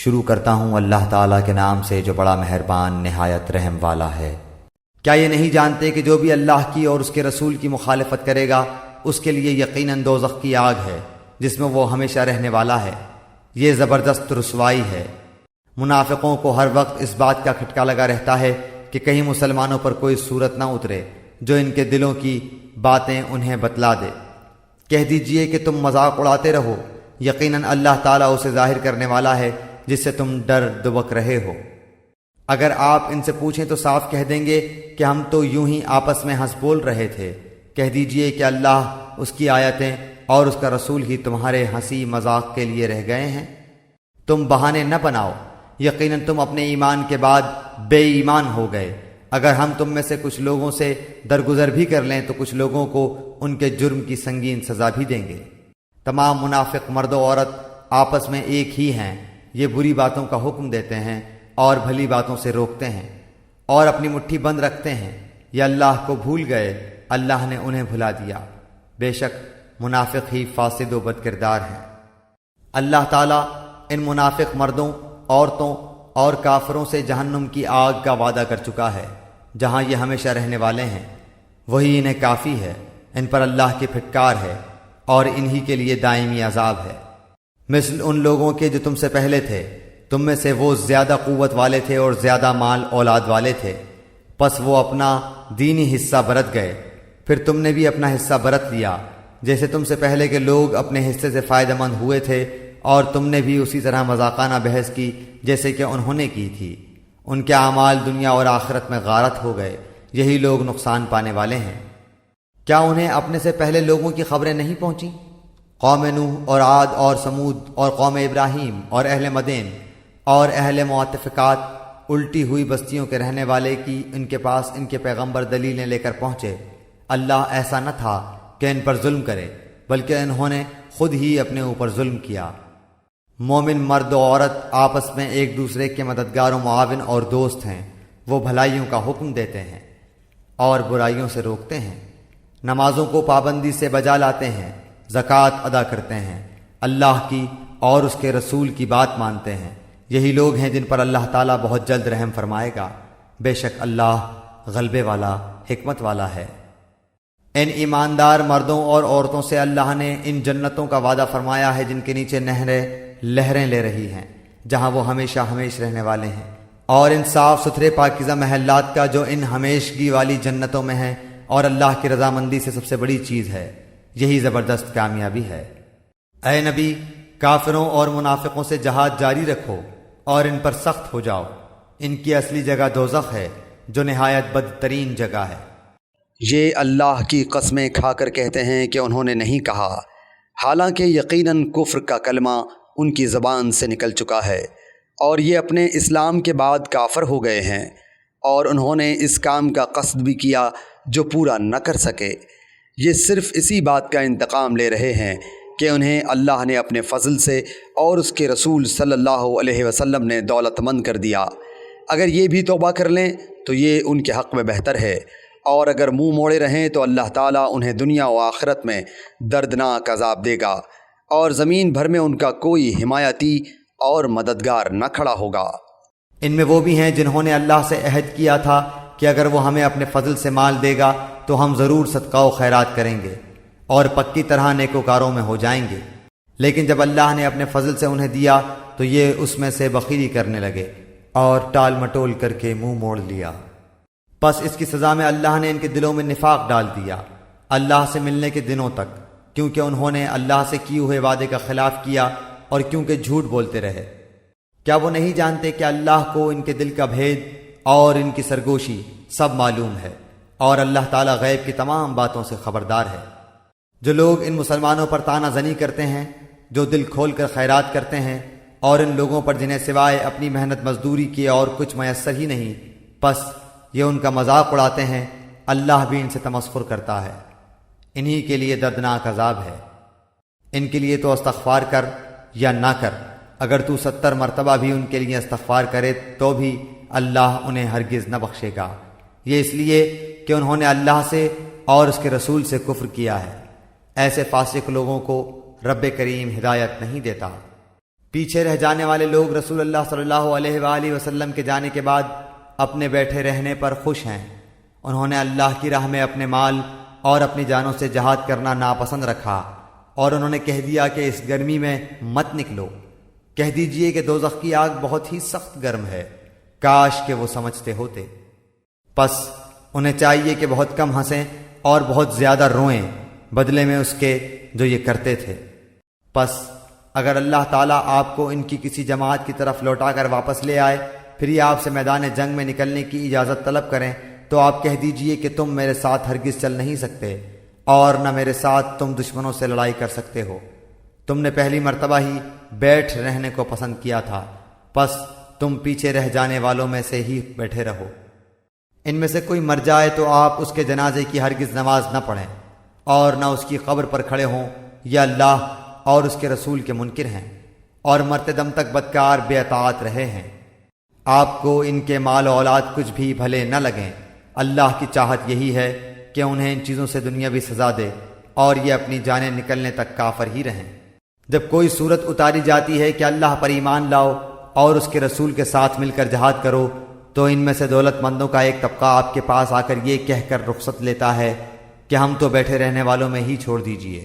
شروع کرتا ہوں اللہ تعالیٰ کے نام سے جو بڑا مہربان نہایت رحم والا ہے۔ کیا یہ نہیں جانتے کہ جو بھی اللہ کی اور اس کے رسول کی مخالفت کرے گا اس کے لیے یقیناً دوزخ کی آگ ہے جس میں وہ ہمیشہ رہنے والا ہے۔ یہ زبردست رسوائی ہے۔ منافقوں کو ہر وقت اس بات کا کھٹکا لگا رہتا ہے کہ کہیں مسلمانوں پر کوئی صورت نہ اترے جو ان کے دلوں کی باتیں انہیں بتلا دے۔ کہہ دیجئے کہ تم مذاق اڑاتے رہو، یقیناً اللہ تعالیٰ اسے ظاہر کرنے والا ہے جس سے تم ڈر دبک رہے ہو۔ اگر آپ ان سے پوچھیں تو صاف کہہ دیں گے کہ ہم تو یوں ہی آپس میں ہنس بول رہے تھے۔ کہہ دیجئے کہ اللہ، اس کی آیتیں اور اس کا رسول ہی تمہارے ہنسی مذاق کے لیے رہ گئے ہیں۔ تم بہانے نہ بناؤ، یقیناً تم اپنے ایمان کے بعد بے ایمان ہو گئے۔ اگر ہم تم میں سے کچھ لوگوں سے درگزر بھی کر لیں تو کچھ لوگوں کو ان کے جرم کی سنگین سزا بھی دیں گے۔ تمام منافق مرد و عورت آپس میں ایک ہی ہیں، یہ بری باتوں کا حکم دیتے ہیں اور بھلی باتوں سے روکتے ہیں اور اپنی مٹھی بند رکھتے ہیں۔ یہ اللہ کو بھول گئے، اللہ نے انہیں بھلا دیا۔ بے شک منافق ہی فاسد و بد کردار ہیں۔ اللہ تعالیٰ ان منافق مردوں، عورتوں اور کافروں سے جہنم کی آگ کا وعدہ کر چکا ہے جہاں یہ ہمیشہ رہنے والے ہیں۔ وہی انہیں کافی ہے، ان پر اللہ کی پھٹکار ہے اور انہی کے لیے دائمی عذاب ہے۔ مثل ان لوگوں کے جو تم سے پہلے تھے، تم میں سے وہ زیادہ قوت والے تھے اور زیادہ مال اولاد والے تھے، پس وہ اپنا دینی حصہ برت گئے، پھر تم نے بھی اپنا حصہ برت لیا، جیسے تم سے پہلے کے لوگ اپنے حصے سے فائدہ مند ہوئے تھے، اور تم نے بھی اسی طرح مذاقانہ بحث کی جیسے کہ انہوں نے کی تھی۔ ان کے اعمال دنیا اور آخرت میں غارت ہو گئے، یہی لوگ نقصان پانے والے ہیں۔ کیا انہیں اپنے سے پہلے لوگوں کی خبریں نہیں پہنچیں؟ قوم نوح اور عاد اور سمود اور قوم ابراہیم اور اہل مدین اور اہل معتفقات، الٹی ہوئی بستیوں کے رہنے والے کی ان کے پاس ان کے پیغمبر دلیلیں لے کر پہنچے۔ اللہ ایسا نہ تھا کہ ان پر ظلم کرے، بلکہ انہوں نے خود ہی اپنے اوپر ظلم کیا۔ مومن مرد و عورت آپس میں ایک دوسرے کے مددگار و معاون اور دوست ہیں۔ وہ بھلائیوں کا حکم دیتے ہیں اور برائیوں سے روکتے ہیں، نمازوں کو پابندی سے بجا لاتے ہیں، زکوٰۃ ادا کرتے ہیں، اللہ کی اور اس کے رسول کی بات مانتے ہیں۔ یہی لوگ ہیں جن پر اللہ تعالیٰ بہت جلد رحم فرمائے گا۔ بے شک اللہ غلبے والا، حکمت والا ہے۔ ان ایماندار مردوں اور عورتوں سے اللہ نے ان جنتوں کا وعدہ فرمایا ہے جن کے نیچے نہریں لہریں لے رہی ہیں، جہاں وہ ہمیشہ ہمیش رہنے والے ہیں، اور ان صاف ستھرے پاکیزہ محلات کا جو ان ہمیشگی والی جنتوں میں ہیں، اور اللہ کی رضامندی سے سب سے بڑی چیز ہے۔ یہی زبردست کامیابی ہے۔ اے نبی، کافروں اور منافقوں سے جہاد جاری رکھو اور ان پر سخت ہو جاؤ۔ ان کی اصلی جگہ دوزخ ہے جو نہایت بدترین جگہ ہے۔ یہ اللہ کی قسمیں کھا کر کہتے ہیں کہ انہوں نے نہیں کہا، حالانکہ یقیناً کفر کا کلمہ ان کی زبان سے نکل چکا ہے، اور یہ اپنے اسلام کے بعد کافر ہو گئے ہیں، اور انہوں نے اس کام کا قصد بھی کیا جو پورا نہ کر سکے۔ یہ صرف اسی بات کا انتقام لے رہے ہیں کہ انہیں اللہ نے اپنے فضل سے اور اس کے رسول صلی اللہ علیہ وسلم نے دولت مند کر دیا۔ اگر یہ بھی توبہ کر لیں تو یہ ان کے حق میں بہتر ہے، اور اگر منہ موڑے رہیں تو اللہ تعالیٰ انہیں دنیا و آخرت میں دردناک عذاب دے گا، اور زمین بھر میں ان کا کوئی حمایتی اور مددگار نہ کھڑا ہوگا۔ ان میں وہ بھی ہیں جنہوں نے اللہ سے عہد کیا تھا کہ اگر وہ ہمیں اپنے فضل سے مال دے گا تو ہم ضرور صدقہ و خیرات کریں گے اور پکی طرح نیکوکاروں میں ہو جائیں گے، لیکن جب اللہ نے اپنے فضل سے انہیں دیا تو یہ اس میں سے بخیلی کرنے لگے اور ٹال مٹول کر کے منہ موڑ لیا۔ پس اس کی سزا میں اللہ نے ان کے دلوں میں نفاق ڈال دیا اللہ سے ملنے کے دنوں تک، کیونکہ انہوں نے اللہ سے کیے ہوئے وعدے کا خلاف کیا اور کیونکہ جھوٹ بولتے رہے۔ کیا وہ نہیں جانتے کہ اللہ کو ان کے دل کا بھید اور ان کی سرگوشی سب معلوم ہے، اور اللہ تعالیٰ غیب کی تمام باتوں سے خبردار ہے۔ جو لوگ ان مسلمانوں پر طعنہ زنی کرتے ہیں، جو دل کھول کر خیرات کرتے ہیں، اور ان لوگوں پر جنہیں سوائے اپنی محنت مزدوری کے اور کچھ میسر ہی نہیں، پس یہ ان کا مذاق اڑاتے ہیں، اللہ بھی ان سے تمسخر کرتا ہے۔ انہی کے لیے دردناک عذاب ہے۔ ان کے لیے تو استغفار کر یا نہ کر، اگر تو 70 مرتبہ بھی ان کے لیے استغفار کرے تو بھی اللہ انہیں ہرگز نہ بخشے گا۔ یہ اس لیے کہ انہوں نے اللہ سے اور اس کے رسول سے کفر کیا ہے۔ ایسے فاسق لوگوں کو رب کریم ہدایت نہیں دیتا۔ پیچھے رہ جانے والے لوگ رسول اللہ صلی اللہ علیہ وآلہ وسلم کے جانے کے بعد اپنے بیٹھے رہنے پر خوش ہیں۔ انہوں نے اللہ کی راہ میں اپنے مال اور اپنی جانوں سے جہاد کرنا ناپسند رکھا، اور انہوں نے کہہ دیا کہ اس گرمی میں مت نکلو۔ کہہ دیجئے کہ دوزخ کی آگ بہت ہی سخت گرم ہے، کاش کہ وہ سمجھتے ہوتے۔ پس انہیں چاہیے کہ بہت کم ہنسیں اور بہت زیادہ روئیں بدلے میں اس کے جو یہ کرتے تھے۔ پس اگر اللہ تعالیٰ آپ کو ان کی کسی جماعت کی طرف لوٹا کر واپس لے آئے، پھر یہ آپ سے میدان جنگ میں نکلنے کی اجازت طلب کریں، تو آپ کہہ دیجئے کہ تم میرے ساتھ ہرگز چل نہیں سکتے، اور نہ میرے ساتھ تم دشمنوں سے لڑائی کر سکتے ہو۔ تم نے پہلی مرتبہ ہی بیٹھ رہنے کو پسند کیا تھا، پس تم پیچھے رہ جانے والوں میں سے ہی بیٹھے رہو۔ ان میں سے کوئی مر جائے تو آپ اس کے جنازے کی ہرگز نماز نہ پڑھیں، اور نہ اس کی قبر پر کھڑے ہوں۔ یہ اللہ اور اس کے رسول کے منکر ہیں، اور مرتے دم تک بدکار بے اطاعت رہے ہیں۔ آپ کو ان کے مال و اولاد کچھ بھی بھلے نہ لگیں۔ اللہ کی چاہت یہی ہے کہ انہیں ان چیزوں سے دنیاوی سزا دے، اور یہ اپنی جانیں نکلنے تک کافر ہی رہیں۔ جب کوئی صورت اتاری جاتی ہے کہ اللہ پر ایمان لاؤ اور اس کے رسول کے ساتھ مل کر جہاد کرو، تو ان میں سے دولت مندوں کا ایک طبقہ آپ کے پاس آ کر یہ کہہ کر رخصت لیتا ہے کہ ہم تو بیٹھے رہنے والوں میں ہی چھوڑ دیجئے۔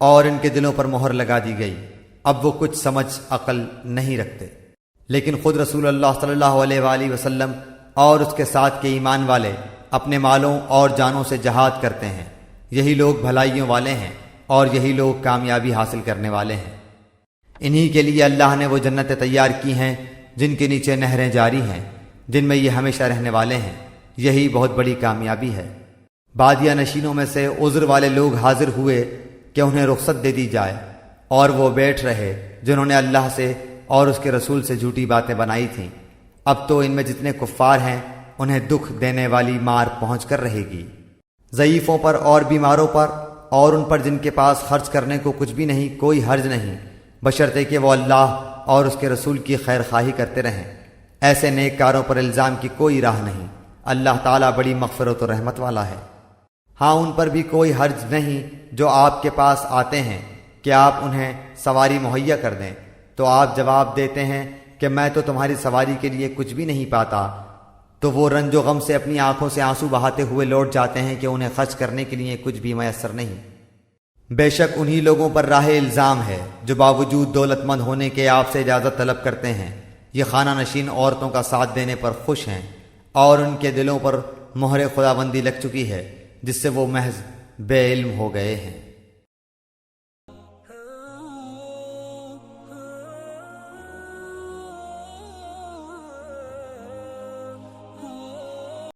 اور ان کے دلوں پر مہر لگا دی گئی۔ اب وہ کچھ سمجھ عقل نہیں رکھتے۔ لیکن خود رسول اللہ صلی اللہ علیہ وآلہ وسلم اور اس کے ساتھ کے ایمان والے اپنے مالوں اور جانوں سے جہاد کرتے ہیں۔ یہی لوگ بھلائیوں والے ہیں، اور یہی لوگ کامیابی حاصل کرنے والے ہیں۔ انہی کے لیے اللہ نے وہ جنتیں تیار کی ہیں جن کے نیچے نہریں جاری ہیں، جن میں یہ ہمیشہ رہنے والے ہیں۔ یہی بہت بڑی کامیابی ہے۔ بادیہ نشینوں میں سے عذر والے لوگ حاضر ہوئے کہ انہیں رخصت دے دی جائے، اور وہ بیٹھ رہے جنہوں نے اللہ سے اور اس کے رسول سے جھوٹی باتیں بنائی تھیں۔ اب تو ان میں جتنے کفار ہیں انہیں دکھ دینے والی مار پہنچ کر رہے گی۔ ضعیفوں پر اور بیماروں پر اور ان پر جن کے پاس خرچ کرنے کو کچھ بھی نہیں کوئی حرج نہیں، بشرطے کہ وہ اللہ اور اس کے رسول کی خیر خواہی کرتے رہیں۔ ایسے نیک کاروں پر الزام کی کوئی راہ نہیں۔ اللہ تعالیٰ بڑی مغفرت و رحمت والا ہے۔ ہاں ان پر بھی کوئی حرج نہیں جو آپ کے پاس آتے ہیں کہ آپ انہیں سواری مہیا کر دیں، تو آپ جواب دیتے ہیں کہ میں تو تمہاری سواری کے لیے کچھ بھی نہیں پاتا، تو وہ رنج و غم سے اپنی آنکھوں سے آنسو بہاتے ہوئے لوٹ جاتے ہیں کہ انہیں خرچ کرنے کے لیے کچھ بھی میسر نہیں۔ بے شک انہی لوگوں پر راہ الزام ہے جو باوجود دولت مند ہونے کے آپ سے اجازت طلب کرتے ہیں۔ یہ خانہ نشین عورتوں کا ساتھ دینے پر خوش ہیں، اور ان کے دلوں پر مہر خداوندی لگ چکی ہے، جس سے وہ محض بے علم ہو گئے ہیں۔